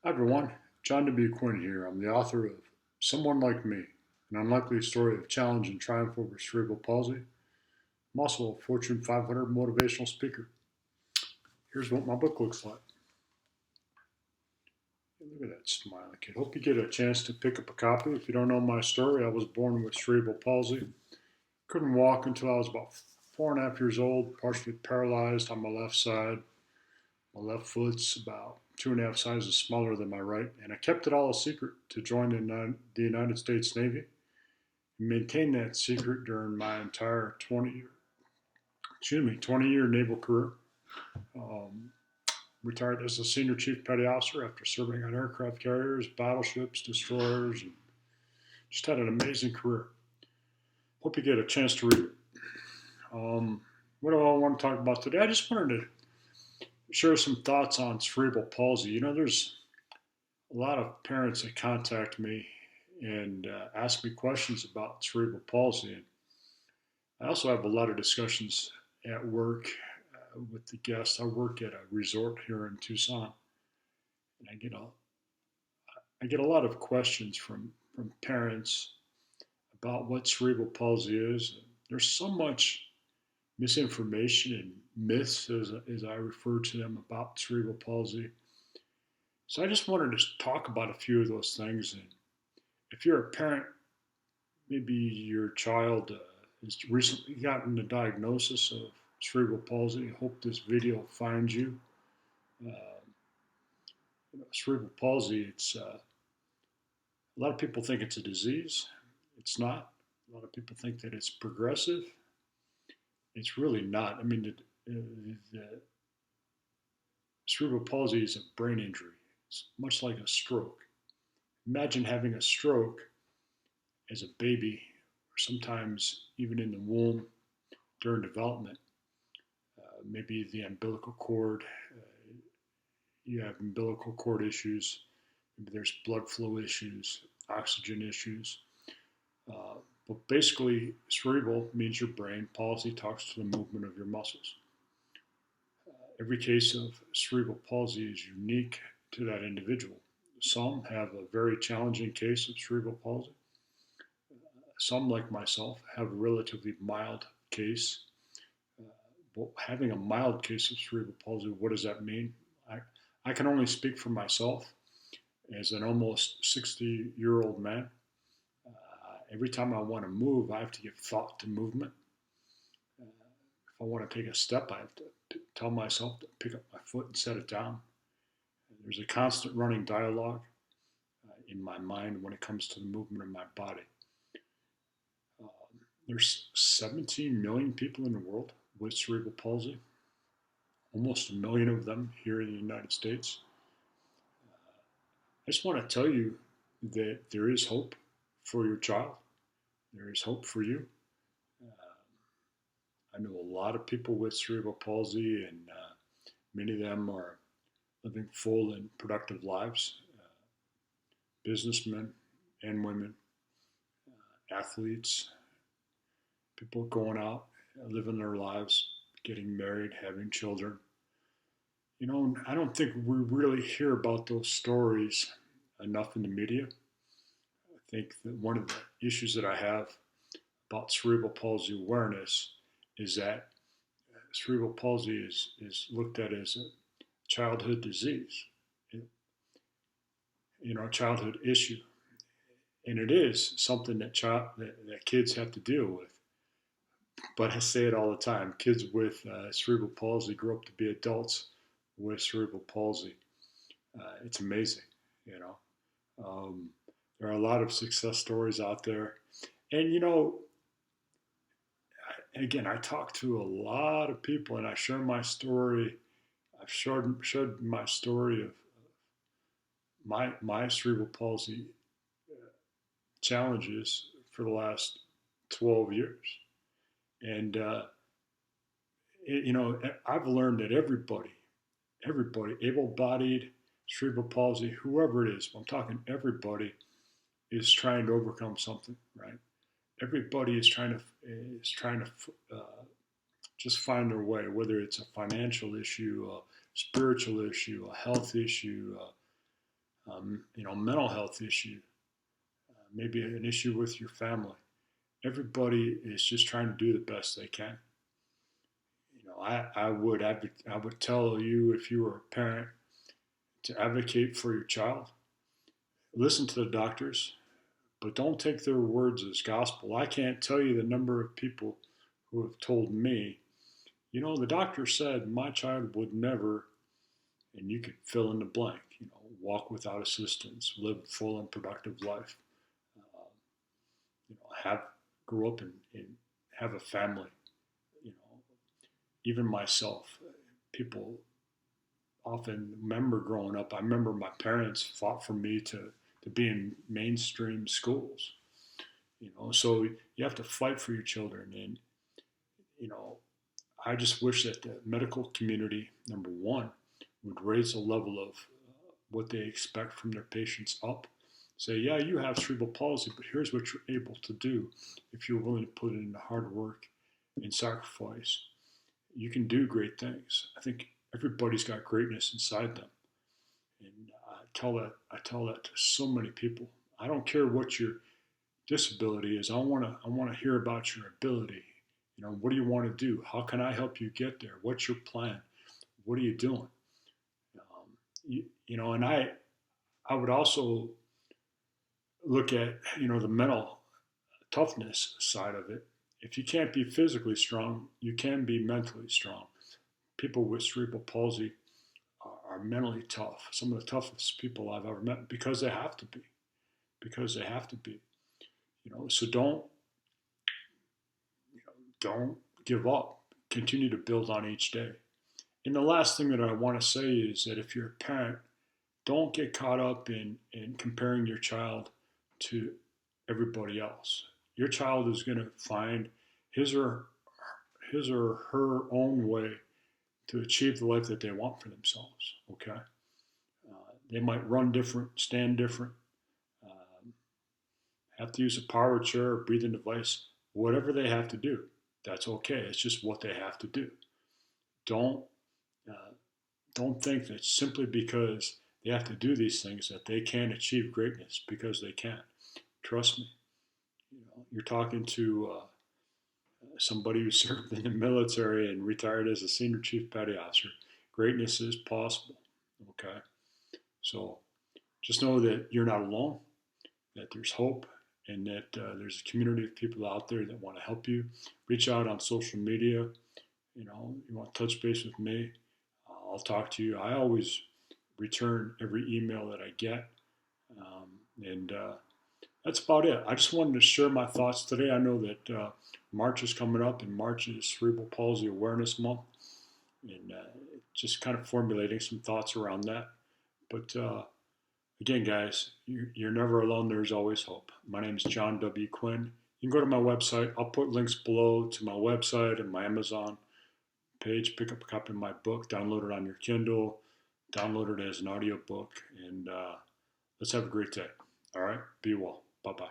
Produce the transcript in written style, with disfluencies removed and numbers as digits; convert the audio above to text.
Hi everyone, John W. Quinn here. I'm the author of Someone Like Me, an unlikely story of challenge and triumph over cerebral palsy. I'm also a Fortune 500 motivational speaker. Here's what my book looks like. Look at that smiling kid. Hope you get a chance to pick up a copy. If you don't know my story, I was born with cerebral palsy. Couldn't walk until I was about 4.5 years old, partially paralyzed on my left side. My left foot's about 2.5 sizes smaller than my right, and I kept it all a secret to join the United States Navy. Maintained that secret during my entire 20-year naval career. Um, Retired as a senior chief petty officer after serving on aircraft carriers, battleships, destroyers, and just had an amazing career. Hope you get a chance to read it. What do I want to talk about today? I just wanted to share some thoughts on cerebral palsy. There's a lot of parents that contact me and ask me questions about cerebral palsy. And I also have a lot of discussions at work with the guests. I work at a resort here in Tucson, and I get a lot of questions from parents about what cerebral palsy is. There's so much misinformation and myths, as I refer to them, about cerebral palsy. So I just wanted to talk about a few of those things. And if you're a parent, maybe your child has recently gotten a diagnosis of cerebral palsy. I hope this video finds you. Uh, Cerebral palsy, a lot of people think it's a disease. It's not. A lot of people think that it's progressive. It's really not. I mean, the cerebral palsy is a brain injury. It's much like a stroke. Imagine having a stroke as a baby, or sometimes even in the womb during development. Maybe the umbilical cord, you have umbilical cord issues, maybe there's blood flow issues, oxygen issues. Uh, but basically, cerebral means your brain. Palsy talks to the movement of your muscles. Every case of cerebral palsy is unique to that individual. Some have a very challenging case of cerebral palsy. Some, like myself, have a relatively mild case. Well, having a mild case of cerebral palsy, what does that mean? I, I can only speak for myself as an almost 60-year-old man. Every time I want to move, I have to give thought to movement. If I want to take a step, I have to tell myself to pick up my foot and set it down. There's a constant running dialogue in my mind when it comes to the movement of my body. There's 17 million people in the world with cerebral palsy, almost a million of them here in the United States. I just want to tell you that there is hope for your child. There is hope for you. I know a lot of people with cerebral palsy, and many of them are living full and productive lives. Businessmen and women, athletes, people going out, living their lives, getting married, having children. I don't think we really hear about those stories enough in the media. I think that one of the issues that I have about cerebral palsy awareness is that cerebral palsy is looked at as a childhood disease, a childhood issue. And it is something that kids have to deal with. But I say it all the time, kids with cerebral palsy grow up to be adults with cerebral palsy. It's amazing, you know. Um, there are a lot of success stories out there. And, again, I talk to a lot of people and I share my story. I've shared my story of my cerebral palsy challenges for the last 12 years. And, I've learned that everybody, able bodied, cerebral palsy, whoever it is, I'm talking everybody, is trying to overcome something, right? Everybody is trying to just find their way, whether it's a financial issue, a spiritual issue, a health issue, mental health issue, maybe an issue with your family. Everybody is just trying to do the best they can. I would tell you, if you were a parent, to advocate for your child. Listen to the doctors, but don't take their words as gospel. I can't tell you the number of people who have told me, the doctor said my child would never, and you could fill in the blank, walk without assistance, live a full and productive life, uh, have grow up and have a family. You know, even myself, people often remember growing up. I remember my parents fought for me to be in mainstream schools. So you have to fight for your children, and you know, I just wish that the medical community, number one, would raise the level of what they expect from their patients up. Say, yeah, you have cerebral palsy, but here's what you're able to do if you're willing to put in the hard work and sacrifice. You can do great things. I think everybody's got greatness inside them, and I tell that to so many people. I don't care what your disability is. I want to hear about your ability. What do you want to do? How can I help you get there? What's your plan? What are you doing? And I would also look at the mental toughness side of it. If you can't be physically strong, you can be mentally strong. People with cerebral palsy are mentally tough. Some of the toughest people I've ever met, because they have to be. Because they have to be. So don't give up. Continue to build on each day. And the last thing that I want to say is that if you're a parent, don't get caught up in comparing your child to everybody else. Your child is going to find his or her own way to achieve the life that they want for themselves. Okay, they might run different, stand different, um, have to use a power chair or breathing device. Whatever they have to do, that's okay. It's just what they have to do. Don't uh, don't think that simply because they have to do these things that they can't achieve greatness, because they can. Trust me. You're talking to somebody who served in the military and retired as a senior chief petty officer. Greatness is possible. Okay, so just know that you're not alone. That there's hope, and that there's a community of people out there that want to help you. Reach out on social media. You want to touch base with me, I'll talk to you. I always return every email that I get. And That's about it. I just wanted to share my thoughts today. I know that March is coming up, and March is Cerebral Palsy Awareness Month, and just kind of formulating some thoughts around that. But again, guys, you're never alone. There's always hope. My name is John W. Quinn. You can go to my website. I'll put links below to my website and my Amazon page. Pick up a copy of my book, download it on your Kindle, download it as an audiobook, and let's have a great day. All right? Be well. Bye-bye.